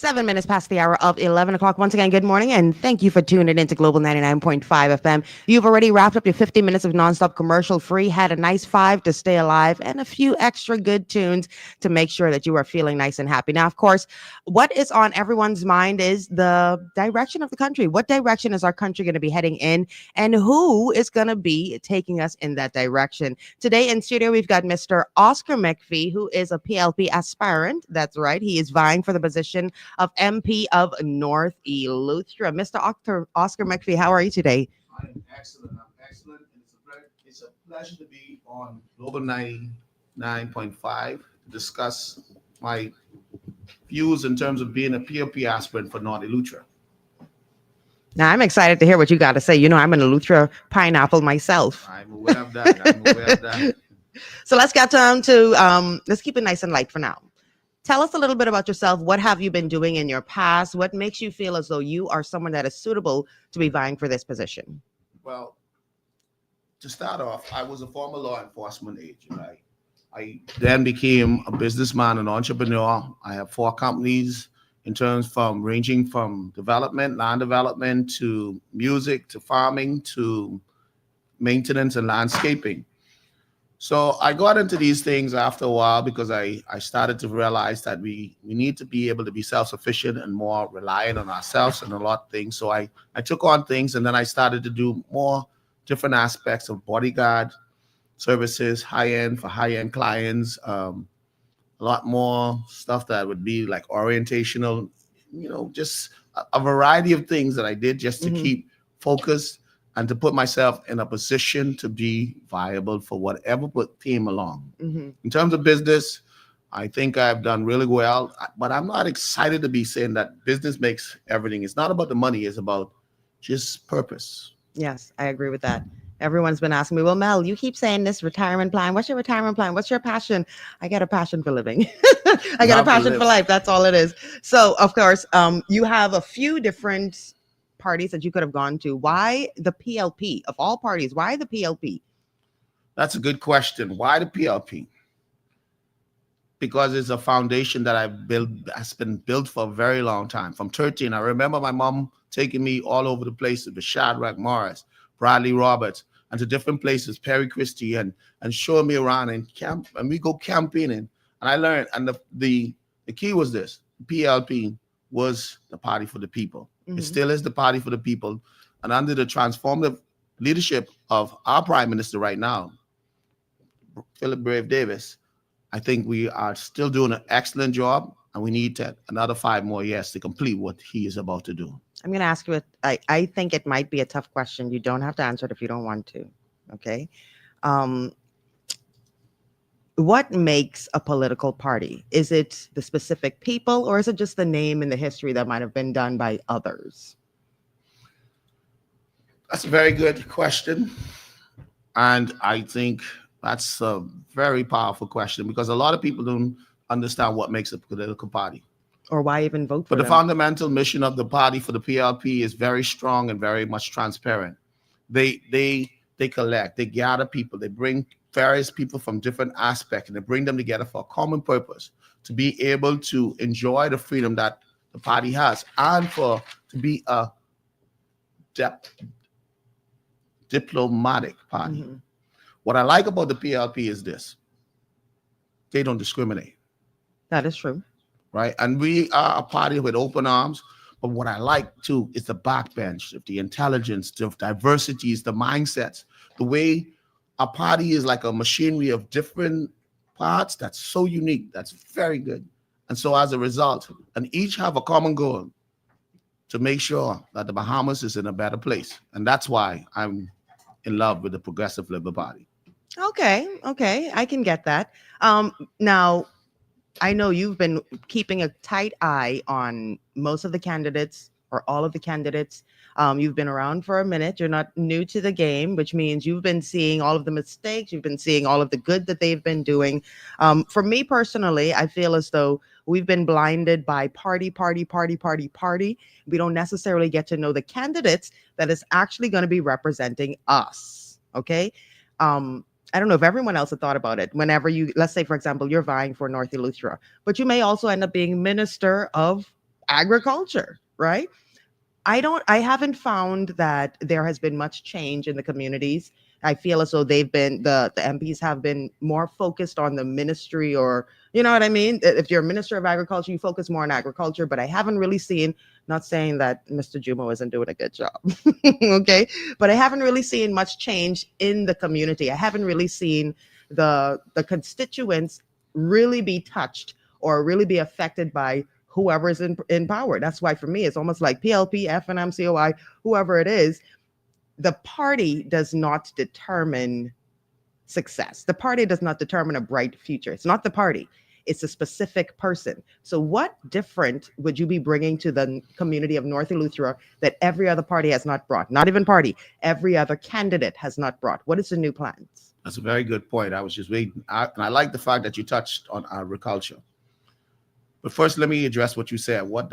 7 minutes past the hour of 11 o'clock. Once again, good morning, and thank you for tuning in to Global 99.5 FM. You've already wrapped up your 50 minutes of nonstop commercial free, had a nice five to stay alive, and a few extra good tunes to make sure that you are feeling nice and happy. Now, of course, what is on everyone's mind is the direction of the country. What direction is our country going to be heading in, and who is going to be taking us in that direction? Today in studio, we've got Mr. Oscar Mcphee, who is a PLP aspirant. That's right. He is vying for the position of MP of North Eleuthera. Mr. Oscar Mcphee, how are you today? I'm excellent. I'm excellent. And it's a pleasure to be on Global 99.5 to discuss my views in terms of being a PLP aspirant for North Eleuthera. Now, I'm excited to hear what you got to say. You know, I'm an Eleuthera pineapple myself. I'm aware of that. So let's get down to, let's keep it nice and light for now. Tell us a little bit about yourself. What have you been doing in your past? What makes you feel as though you are someone that is suitable to be vying for this position? Well, to start off, I was a former law enforcement agent. I then became a businessman and entrepreneur. I have 4 companies in terms from ranging from development, land development, to music, to farming, to maintenance and landscaping. So I got into these things after a while because I started to realize that we need to be able to be self-sufficient and more reliant on ourselves and a lot of things. So I took on things, and then I started to do more different aspects of bodyguard services, high-end for high-end clients, a lot more stuff that would be like orientational, just a variety of things that I did just to keep focused and to put myself in a position to be viable for whatever came along. In terms of business, I think I've done really well, but I'm not excited to be saying that business makes everything. It's not about the money. It's about just purpose. Yes, I agree with that. Everyone's been asking me, well, Mel, you keep saying this retirement plan. What's your retirement plan? What's your passion? I got a passion for living. I got a passion for life. That's all it is. So, of course, you have a few different parties that you could have gone to. Why the PLP? Of all parties, why the PLP? That's a good question. Why the PLP? Because it's a foundation that I've built, has been built for a very long time. From 13, I remember my mom taking me all over the places with Shadrach Morris, Bradley Roberts, and to different places, Perry Christie, and showing me around and camp, and we go camping, and I learned. And the key was this: PLP was the party for the people. It still is the party for the people. And under the transformative leadership of our Prime Minister right now, Philip Brave Davis, I think we are still doing an excellent job, and we need another 5 more years to complete what he is about to do. I'm going to ask you, I think it might be a tough question. You don't have to answer it if you don't want to, okay? What makes a political party? Is it the specific people, or is it just the name and the history that might have been done by others? That's a very good question. And I think that's a very powerful question, because a lot of people don't understand what makes a political party. Or why even vote for them. But the fundamental mission of the party for the PLP is very strong and very much transparent. They collect, they gather people, they bring various people from different aspects, and they bring them together for a common purpose, to be able to enjoy the freedom that the party has, and to be a diplomatic party. What I like about the PLP is this: they don't discriminate. That is true. Right? And we are a party with open arms. But what I like too is the backbench, the intelligence, the diversities, the mindsets, the way a party is like a machinery of different parts that's so unique, that's very good. And so as a result, and each have a common goal to make sure that the Bahamas is in a better place. And that's why I'm in love with the Progressive Liberal Party. Okay, I can get that. Now, I know you've been keeping a tight eye on most of the candidates, or all of the candidates. You've been around for a minute. You're not new to the game, which means you've been seeing all of the mistakes. You've been seeing all of the good that they've been doing. For me personally, I feel as though we've been blinded by party. We don't necessarily get to know the candidates that is actually going to be representing us. Okay. I don't know if everyone else had thought about it. Whenever you, let's say, for example, you're vying for North Eleuthera, but you may also end up being Minister of agriculture, right? I haven't found that there has been much change in the communities. I feel as though they've been the MPs have been more focused on the ministry, or you know what I mean? If you're a minister of agriculture, you focus more on agriculture, but I haven't really seen, not saying that Mr. Jumo isn't doing a good job. Okay. But I haven't really seen much change in the community. I haven't really seen the constituents really be touched or really be affected by whoever is in power. That's why for me, it's almost like PLP, FNM, COI, whoever it is, the party does not determine success. The party does not determine a bright future. It's not the party. It's a specific person. So what different would you be bringing to the community of North Eleuthera that every other party has not brought? Not even party. Every other candidate has not brought. What is the new plans? That's a very good point. I was just waiting. And I like the fact that you touched on agriculture. But first, let me address what you said. What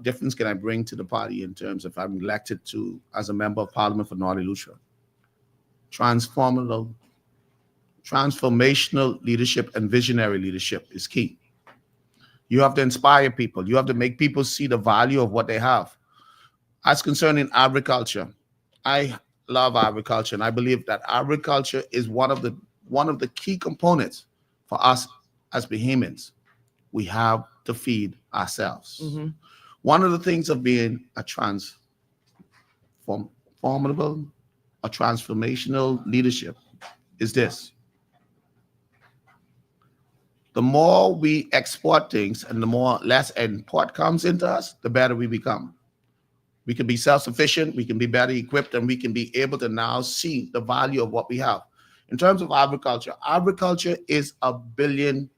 difference can I bring to the party in terms of I'm elected to as a member of parliament for North Eleuthera? Transformational leadership and visionary leadership is key. You have to inspire people. You have to make people see the value of what they have. As concerning agriculture, I love agriculture, and I believe that agriculture is one of the key components for us as Bahamians. We have to feed ourselves. Mm-hmm. One of the things of being a transformational leadership is this. The more we export things and the more less import comes into us, the better we become. We can be self-sufficient, we can be better equipped, and we can be able to now see the value of what we have. In terms of agriculture is a $1 billion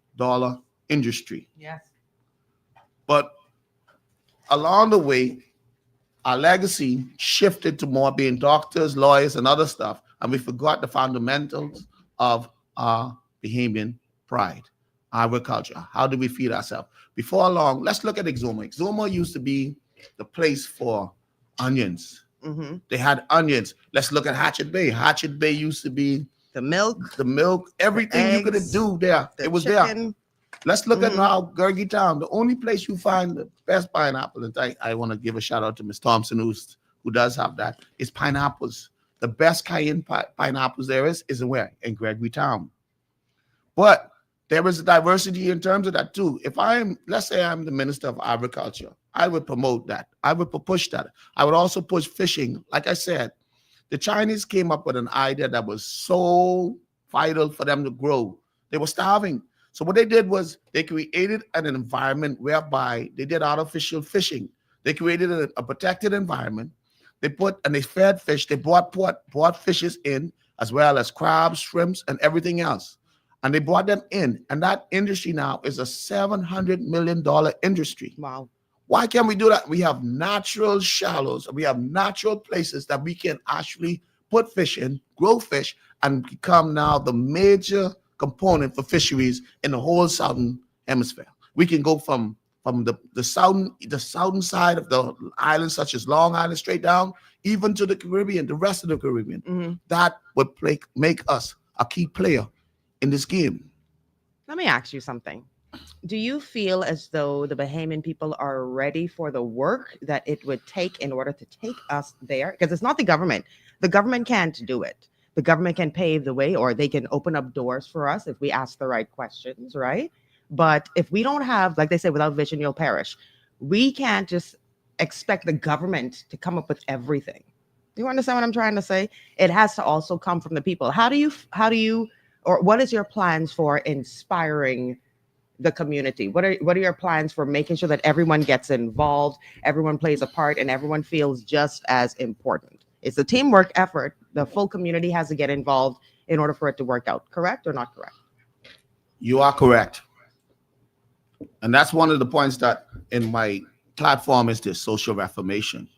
industry. Yes. But along the way, our legacy shifted to more being doctors, lawyers, and other stuff, and we forgot the fundamentals of our Bahamian pride, agriculture. How do we feed ourselves? Before long, let's look at Exuma. Exuma used to be the place for onions. Mm-hmm. They had onions. Let's look at Hatchet Bay. Hatchet Bay used to be the milk, everything you could do there. It was chicken. There. Let's look at now Gurgi Town. The only place you find the best pineapple, and I want to give a shout out to Miss Thompson, who does have that, is pineapples. The best cayenne pineapples there is where? In Gregory Town. But there is a diversity in terms of that too. Let's say I'm the Minister of Agriculture, I would promote that. I would push that. I would also push fishing. Like I said, the Chinese came up with an idea that was so vital for them to grow. They were starving. So what they did was they created an environment whereby they did artificial fishing. They created a protected environment. They fed fish. They brought fishes in, as well as crabs, shrimps, and everything else. And they brought them in. And that industry now is a $700 million industry. Wow. Why can't we do that? We have natural shallows. We have natural places that we can actually put fish in, grow fish, and become now the major component for fisheries in the whole southern hemisphere. We can go from the southern side of the island, such as Long Island, straight down, even to the Caribbean, the rest of the Caribbean. Mm-hmm. That would make us a key player in this game. Let me ask you something. Do you feel as though the Bahamian people are ready for the work that it would take in order to take us there? Because it's not the government. The government can't do it. The government can pave the way, or they can open up doors for us if we ask the right questions, right? But if we don't have, like they say, without vision, you'll perish. We can't just expect the government to come up with everything. You understand what I'm trying to say? It has to also come from the people. How do you, or what is your plans for inspiring the community? What are your plans for making sure that everyone gets involved, everyone plays a part, and everyone feels just as important? It's a teamwork effort. The full community has to get involved in order for it to work out. Correct or not correct? You are correct. And that's one of the points that in my platform is this social reformation.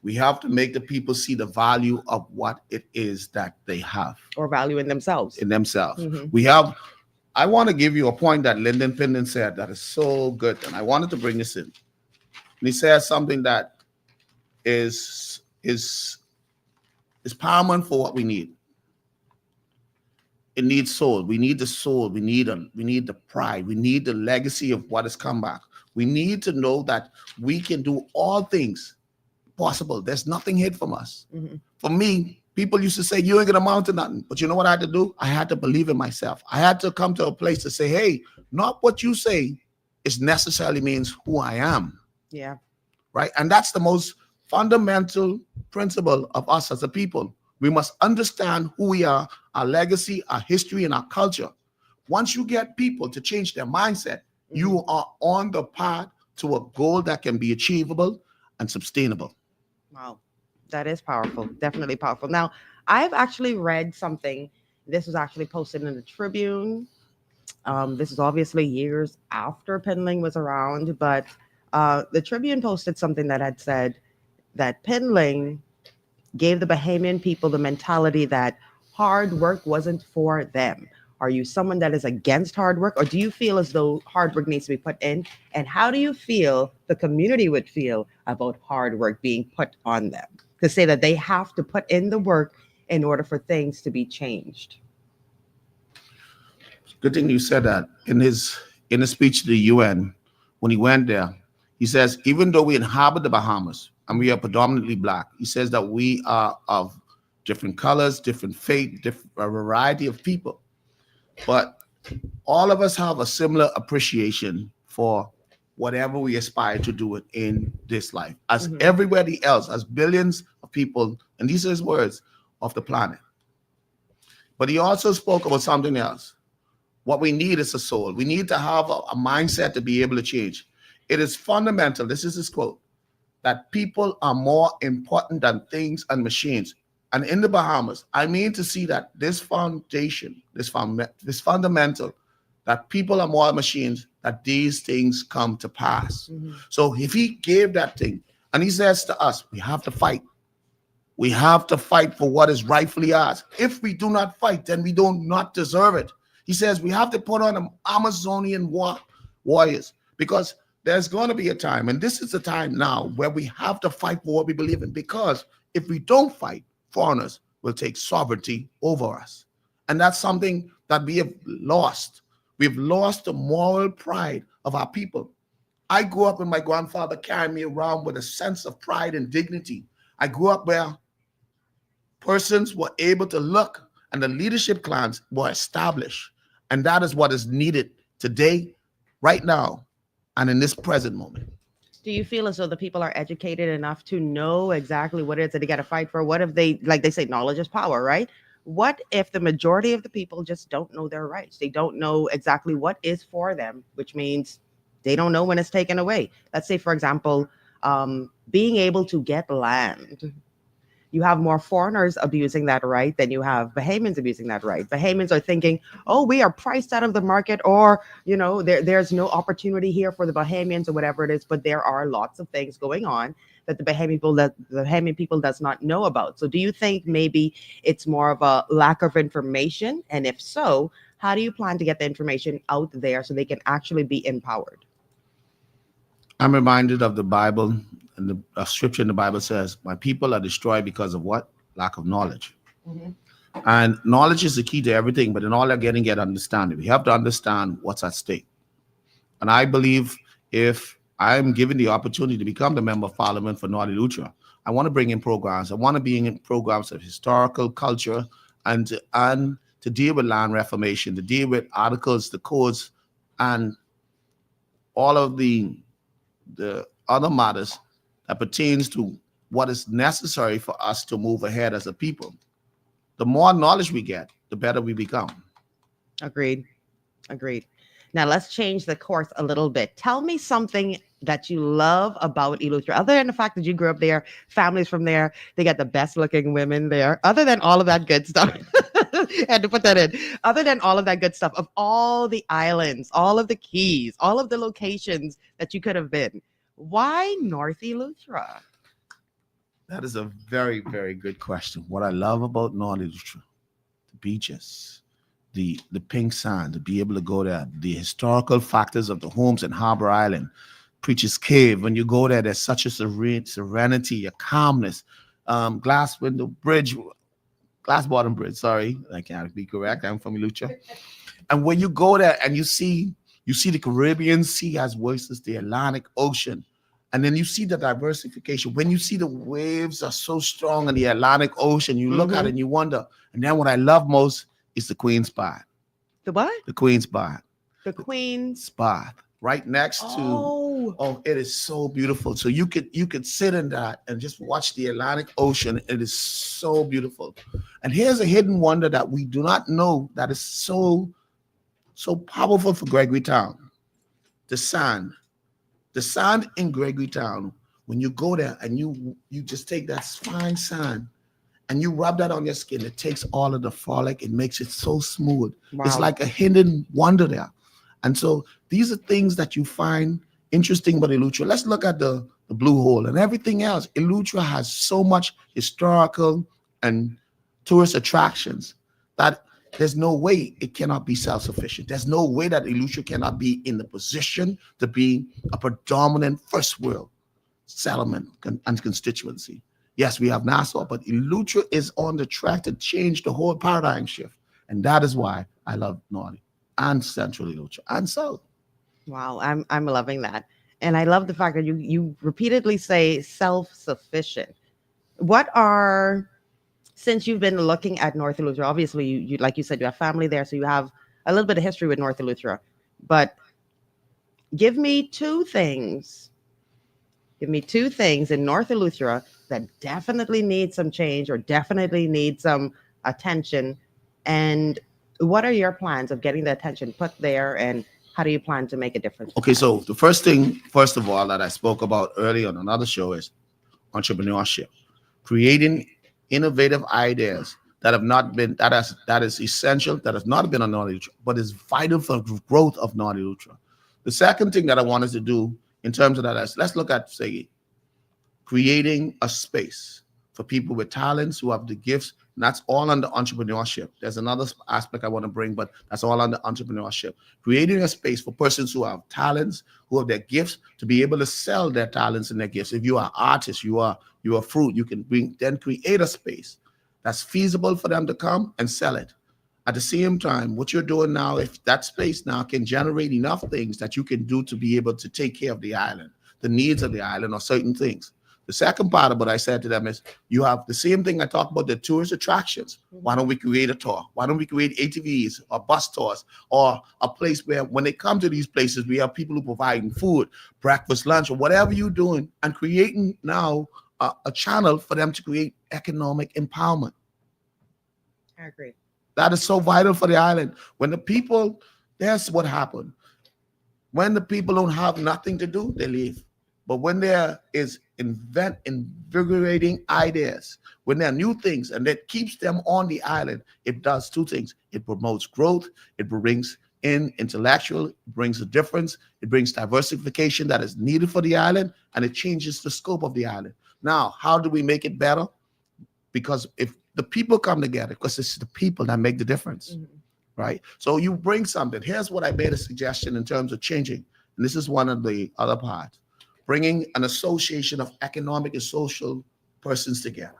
We have to make the people see the value of what it is that they have. Or value in themselves. Mm-hmm. I want to give you a point that Lyndon Pinden said that is so good, and I wanted to bring this in. And he said something that is paramount for what we need. It needs soul. We need the soul. We need the pride. We need the legacy of what has come back. We need to know that we can do all things possible. There's nothing hid from us. Mhm. For me, people used to say, you ain't gonna amount to nothing. But you know what I had to do? I had to believe in myself. I had to come to a place to say, hey, not what you say is necessarily means who I am. Yeah. Right? And that's the most fundamental principle of us as a people. We must understand who we are, our legacy, our history, and our culture. Once you get people to change their mindset, you are on the path to a goal that can be achievable and sustainable. Wow. That is powerful. Definitely powerful. Now, I've actually read something. This was actually posted in the Tribune. This is obviously years after Pinling was around, but the Tribune posted something that had said that Pinling gave the Bahamian people the mentality that hard work wasn't for them. Are you someone that is against hard work, or do you feel as though hard work needs to be put in? And how do you feel the community would feel about hard work being put on them to say that they have to put in the work in order for things to be changed? Good thing you said that. In his speech to the UN, when he went there, he says, even though we inhabit the Bahamas and we are predominantly black, he says that we are of different colors, different faith, a variety of people. But all of us have a similar appreciation for whatever we aspire to do it in this life, as everybody else, as billions of people, and these are his words, of the planet. But he also spoke about something else. What we need is a soul. We need to have a mindset to be able to change. It is fundamental, this is his quote, that people are more important than things and machines. And in the Bahamas, I mean to see that this foundation, this fundamental, that people are more machines, that these things come to pass. So if he gave that thing, and he says to us, we have to fight. We have to fight for what is rightfully ours. If we do not fight, then we do not deserve it. He says we have to put on the Amazonian warriors, because there's going to be a time, and this is the time now, where we have to fight for what we believe in, because if we don't fight, foreigners will take sovereignty over us. And that's something that we have lost. We've lost the moral pride of our people. I grew up with my grandfather carrying me around with a sense of pride and dignity. I grew up where persons were able to look and the leadership clans were established. And that is what is needed today, right now, and in this present moment. Do you feel as though the people are educated enough to know exactly what it is that they got to fight for? What if they, like they say, knowledge is power, right? What if the majority of the people just don't know their rights? They don't know exactly what is for them, which means they don't know when it's taken away. Let's say, for example, being able to get land. You have more foreigners abusing that right than you have Bahamians abusing that right. Bahamians are thinking, oh, we are priced out of the market, or, there's no opportunity here for the Bahamians or whatever it is. But there are lots of things going on that the Bahamian people does not know about. So do you think maybe it's more of a lack of information? And if so, how do you plan to get the information out there so they can actually be empowered? I'm reminded of the Bible, and a scripture in the Bible says, my people are destroyed because of what? Lack of knowledge. And knowledge is the key to everything, but in all that getting, get understanding. We have to understand what's at stake. And I believe if I'm given the opportunity to become the member of parliament for North Eleuthera, I want to bring in programs. I want to be in programs of historical culture and to deal with land reformation, to deal with articles, the codes, and all of the other matters that pertains to what is necessary for us to move ahead as a people. The more knowledge we get, the better we become. Agreed. Now let's change the course a little bit. Tell me something that you love about Eleuthera, other than the fact that you grew up there, families from there, they got the best looking women there, other than all of that good stuff. Had to put that in. Other than all of that good stuff, of all the islands, all of the keys, all of the locations that you could have been, why North Eleuthera? That is a very, very good question. What I love about North Eleuthera, the beaches, the pink sand, to be able to go there, the historical factors of the homes in Harbor Island, Preacher's Cave. When you go there, there's such a serenity, a calmness. Glass bottom bridge, sorry, I can't be correct. I'm from Eleuthera. And when you go there and you see You see the Caribbean Sea as versus the Atlantic Ocean. And then you see the diversification. When you see the waves are so strong in the Atlantic Ocean, you look at it and you wonder. And then what I love most is the Queen's Bath. The what? The Queen's Bath. The Queen's Bath. Right next to it is so beautiful. So you could sit in that and just watch the Atlantic Ocean. It is so beautiful. And here's a hidden wonder that we do not know that is so powerful for Gregory Town. The sand. The sand in Gregory Town, when you go there and you just take that fine sand and you rub that on your skin, it takes all of the folic, it makes it so smooth. Wow. It's like a hidden wonder there. And so these are things that you find interesting about Eleuthera. Let's look at the Blue Hole and everything else. Eleuthera has so much historical and tourist attractions that there's no way it cannot be self-sufficient. There's no way that Eleuthera cannot be in the position to be a predominant first world settlement and constituency. Yes, we have Nassau, but Eleuthera is on the track to change the whole paradigm shift. And that is why I love North and Central Eleuthera and South. Wow, I'm loving that. And I love the fact that you repeatedly say self-sufficient. What are... Since you've been looking at North Eleuthera, obviously, you like you said, you have family there, so you have a little bit of history with North Eleuthera. But give me two things. Give me two things in North Eleuthera that definitely need some change or definitely need some attention. And what are your plans of getting the attention put there, and how do you plan to make a difference? Okay, so the first thing, first of all, that I spoke about earlier on another show is entrepreneurship, creating innovative ideas that have not been, that is essential, that has not been on North Eleuthera, but is vital for the growth of North Eleuthera. The second thing that I wanted to do in terms of that is, let's look at, say, creating a space for people with talents who have the gifts. And that's all under entrepreneurship. There's another aspect I want to bring, but that's all under entrepreneurship. Creating a space for persons who have talents, who have their gifts, to be able to sell their talents and their gifts. If you are artists, you are fruit, you can then create a space that's feasible for them to come and sell it. At the same time, what you're doing now, if that space now can generate enough things that you can do to be able to take care of the island, the needs of the island, or certain things. The second part of what I said to them is, you have the same thing I talked about, the tourist attractions. Why don't we create a tour? Why don't we create ATVs or bus tours, or a place where when they come to these places, we have people who provide food, breakfast, lunch, or whatever you're doing, and creating now a channel for them to create economic empowerment. I agree. That is so vital for the island. When the people, that's what happened. When the people don't have nothing to do, they leave. But when there is invigorating ideas, when there are new things, and that keeps them on the island, it does two things. It promotes growth. It brings in intellectual, it brings a difference. It brings diversification that is needed for the island, and it changes the scope of the island. Now, how do we make it better? Because if the people come together, because it's the people that make the difference, right? So you bring something. Here's what I made a suggestion in terms of changing. And this is one of the other parts. Bringing an association of economic and social persons together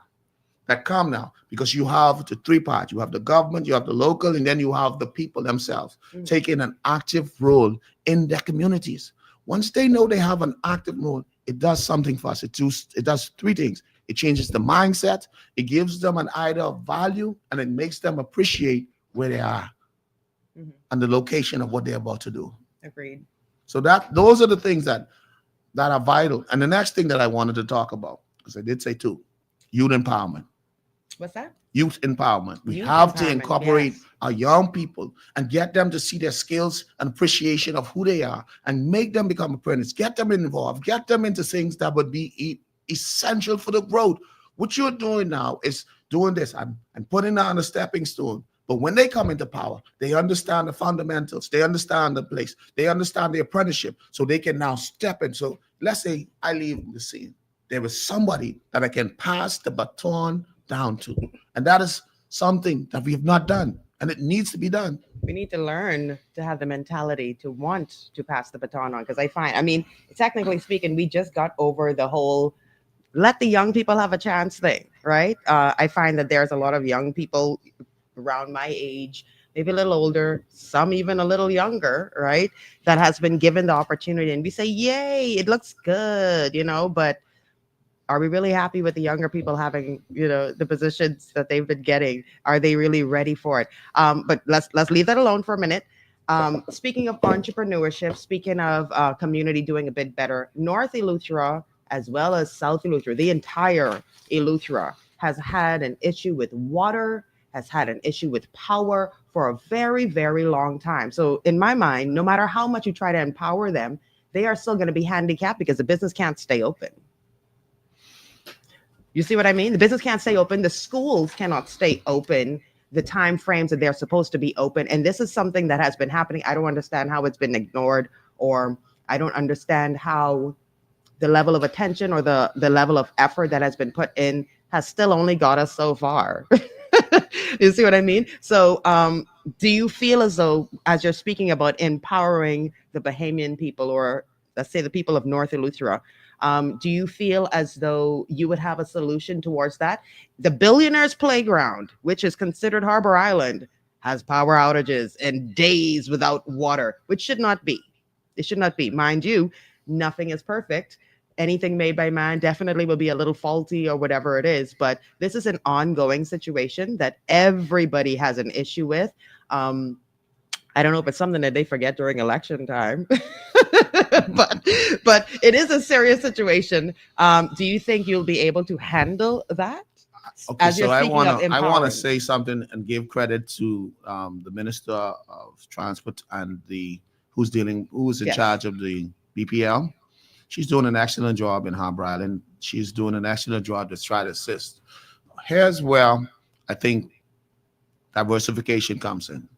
that come now, because you have the three parts. You have the government, you have the local, and then you have the people themselves taking an active role in their communities. Once they know they have an active role, it does something for us. It does three things. It changes the mindset, it gives them an idea of value, and it makes them appreciate where they are and the location of what they're about to do. Agreed. So those are the things that are vital. And the next thing that I wanted to talk about, because I did say two, youth empowerment. What's that? Youth empowerment. We have to incorporate our young people and get them to see their skills and appreciation of who they are, and make them become apprentices, get them involved, get them into things that would be essential for the growth. What you're doing now is doing this and putting on a stepping stone. But when they come into power, they understand the fundamentals, they understand the place, they understand the apprenticeship, so they can now step in. So let's say I leave the scene. There is somebody that I can pass the baton down to. And that is something that we have not done, and it needs to be done. We need to learn to have the mentality to want to pass the baton on, because I mean, technically speaking, we just got over the whole let the young people have a chance thing, right? I find that there's a lot of young people around my age maybe a little older, some even a little younger, right? That has been given the opportunity. And we say, yay, it looks good, but are we really happy with the younger people having, the positions that they've been getting? Are they really ready for it? But let's leave that alone for a minute. Speaking of entrepreneurship, speaking of community doing a bit better, North Eleuthera as well as South Eleuthera, the entire Eleuthera has had an issue with water, has had an issue with power for a very, very long time. So in my mind, no matter how much you try to empower them, they are still going to be handicapped because the business can't stay open. You see what I mean? The business can't stay open. The schools cannot stay open the time frames that they're supposed to be open. And this is something that has been happening. I don't understand how it's been ignored, or I don't understand how the level of attention or the level of effort that has been put in has still only got us so far. You see what I mean? So do you feel as though, as you're speaking about empowering the Bahamian people, or let's say the people of North Eleuthera, do you feel as though you would have a solution towards that? The Billionaires Playground, which is considered Harbor Island, has power outages and days without water, which should not be. It should not be. Mind you, nothing is perfect. Anything made by man definitely will be a little faulty or whatever it is. But this is an ongoing situation that everybody has an issue with. I don't know if it's something that they forget during election time, but it is a serious situation. Do you think you'll be able to handle that? Okay, As you're so I speaking want of to empowering. say something and give credit to the Minister of Transport and who's in Yes. charge of the BPL. She's doing an excellent job in Harbor Island. She's doing an excellent job to try to assist. Here's where I think diversification comes in.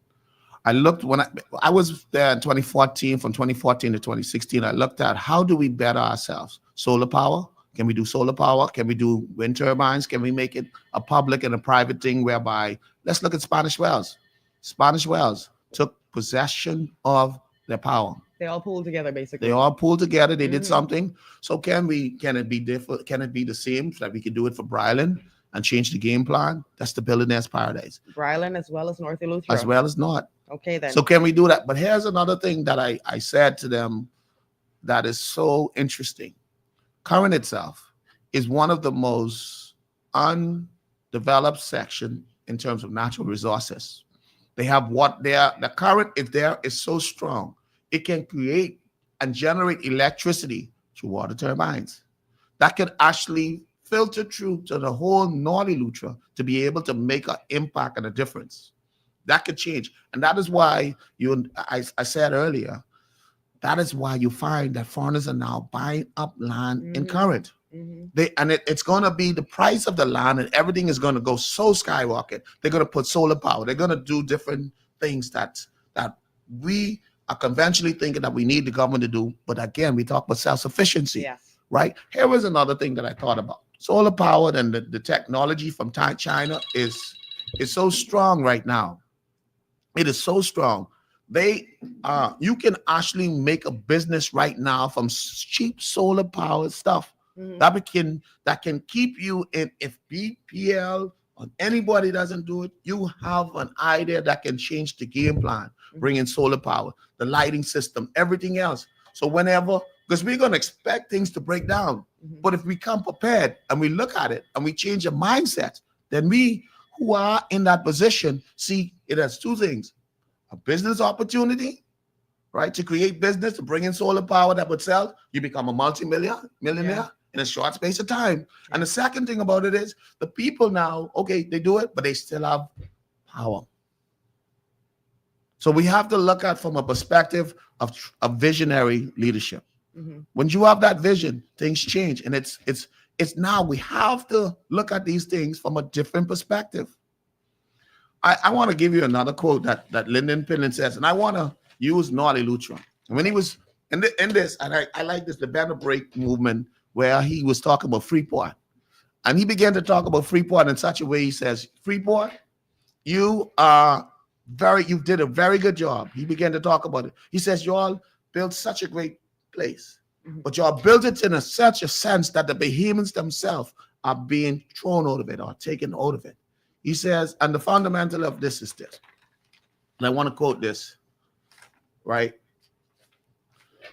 I looked when I was there in 2014, from 2014 to 2016, I looked at how do we better ourselves? Solar power. Can we do solar power? Can we do wind turbines? Can we make it a public and a private thing whereby, let's look at Spanish Wells. Spanish Wells took possession of their power. They all pulled together, basically. They all pulled together. They did Mhm. something. So can it be different? Can it be the same? So that we can do it for Bryland and change the game plan? That's the billionaire's paradise, Bryland as well as North Eleuthera. as well as not. Okay, then. So can we do that? But here's another thing that I said to them that is so interesting. Current itself is one of the most undeveloped section in terms of natural resources. They have the current is there is so strong. It can create and generate electricity through water turbines that could actually filter through to the whole North Eleuthera to be able to make an impact and a difference. That could change. And that is why I said earlier, that is why you find that foreigners are now buying up land in Mhm. Current. Mhm. It's going to be the price of the land, and everything is going to go so skyrocket. They're going to put solar power. They're going to do different things that we are conventionally thinking that we need the government to do. But again, we talk about self-sufficiency, Yes. right? Here was another thing that I thought about. Solar power and the technology from China is so strong right now. It is so strong. You can actually make a business right now from cheap solar power stuff Mhm. that can keep you in. If BPL or anybody doesn't do it, you have an idea that can change the game plan. Bring in solar power, the lighting system, everything else. So whenever, because we're gonna expect things to break down, Mhm. but if we come prepared and we look at it and we change the mindset, then we who are in that position see it as two things: a business opportunity, right? To create business, to bring in solar power that would sell, you become a millionaire Yeah. in a short space of time. And the second thing about it is the people now, okay, they do it, but they still have power. So we have to look at from a perspective of visionary leadership. Mhm. When you have that vision, things change. And it's now we have to look at these things from a different perspective. I want to give you another quote that Lyndon Pinland says, and I want to use North Eleuthera. When he was in this, and I like this, the banner break movement, where he was talking about Freeport. And he began to talk about Freeport in such a way, he says, Freeport, you did a very good job. He began to talk about it. He says, you all built such a great place, Mhm. but you all built it in such a sense that the Bahamians themselves are being thrown out of it or taken out of it. He says, and the fundamental of this is this. And I want to quote this, right?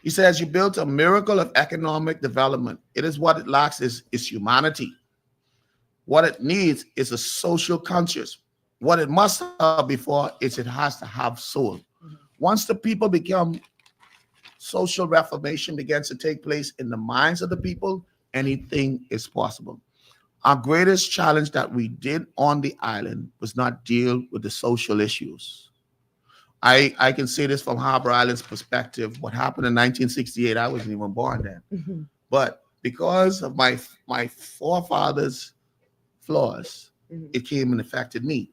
He says, you built a miracle of economic development. It is what it lacks is humanity. What it needs is a social conscience. What it must have before is it has to have soul. Once the people become, social reformation begins to take place in the minds of the people, anything is possible. Our greatest challenge that we did on the island was not deal with the social issues. I can say this from Harbor Island's perspective. What happened in 1968, I wasn't even born then. Mhm. But because of my forefathers' flaws, Mhm. it came and affected me.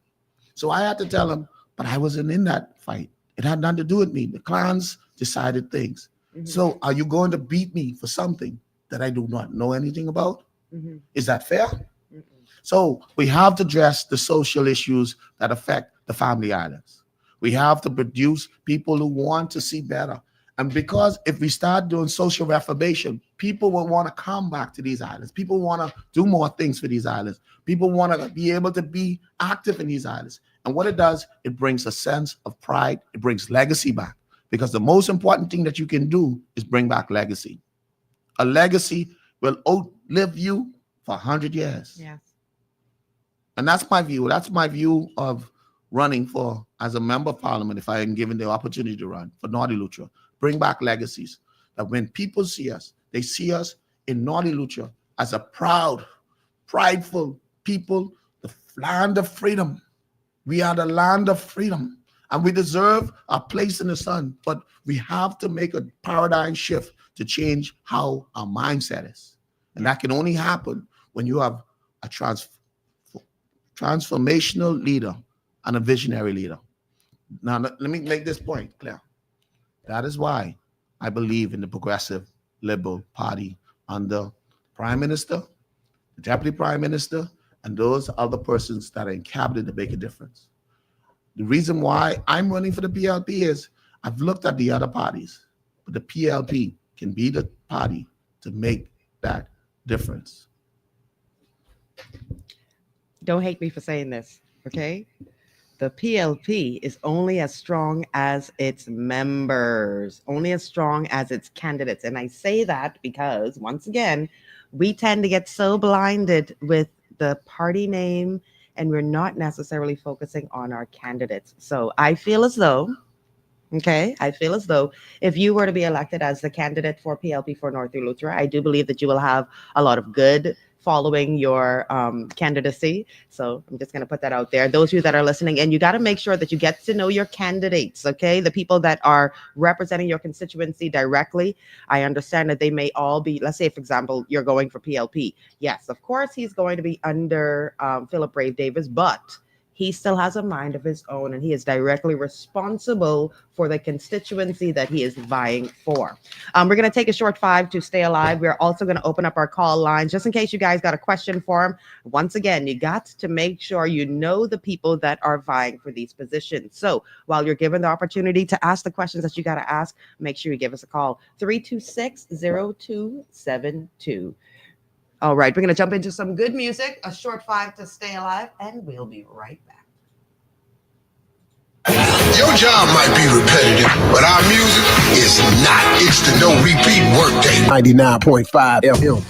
So I had to tell them, but I wasn't in that fight. It had nothing to do with me. The clans decided things. Mhm. So are you going to beat me for something that I do not know anything about? Mhm. Is that fair? Mhm. So we have to address the social issues that affect the family islands. We have to produce people who want to see better. And because if we start doing social reformation, people will want to come back to these islands. People want to do more things for these islands. People want to be able to be active in these islands. And what it does, it brings a sense of pride. It brings legacy back. Because the most important thing that you can do is bring back legacy. A legacy will outlive you for 100 years. Yes. And that's my view. That's my view of running for as a member of parliament, if I am given the opportunity to run for Northern Lutra. Bring back legacies. That when people see us, they see us in Northern Lutra as a proud, prideful people, the land of freedom. We are the land of freedom. And we deserve a place in the sun. But we have to make a paradigm shift to change how our mindset is. And that can only happen when you have a transformational leader and a visionary leader. Now, let me make this point clear. That is why I believe in the Progressive Liberal Party under Prime Minister, the Deputy Prime Minister, and those other persons that are in cabinet to make a difference. The reason why I'm running for the PLP is I've looked at the other parties, but the PLP can be the party to make that difference. Don't hate me for saying this, okay? The PLP is only as strong as its members, only as strong as its candidates. And I say that because, once again, we tend to get so blinded with the party name and we're not necessarily focusing on our candidates. So I feel as though, okay, I feel as though if you were to be elected as the candidate for PLP for North Eleuthera, I do believe that you will have a lot of good following your candidacy. So I'm just going to put that out there. Those of you that are listening, and you got to make sure that you get to know your candidates, okay? The people that are representing your constituency directly. I understand that they may all be, let's say, for example, you're going for PLP. Yes, of course, he's going to be under Philip Brave Davis, but he still has a mind of his own and he is directly responsible for the constituency that he is vying for. We're going to take a short 5 to stay alive. We're also going to open up our call lines just in case you guys got a question for him. Once again, you got to make sure you know the people that are vying for these positions. So while you're given the opportunity to ask the questions that you got to ask, make sure you give us a call, 326-0272. All right, we're going to jump into some good music, a short 5 to stay alive, and we'll be right back. Your job might be repetitive, but our music is not. It's the no repeat workday. 99.5 FM.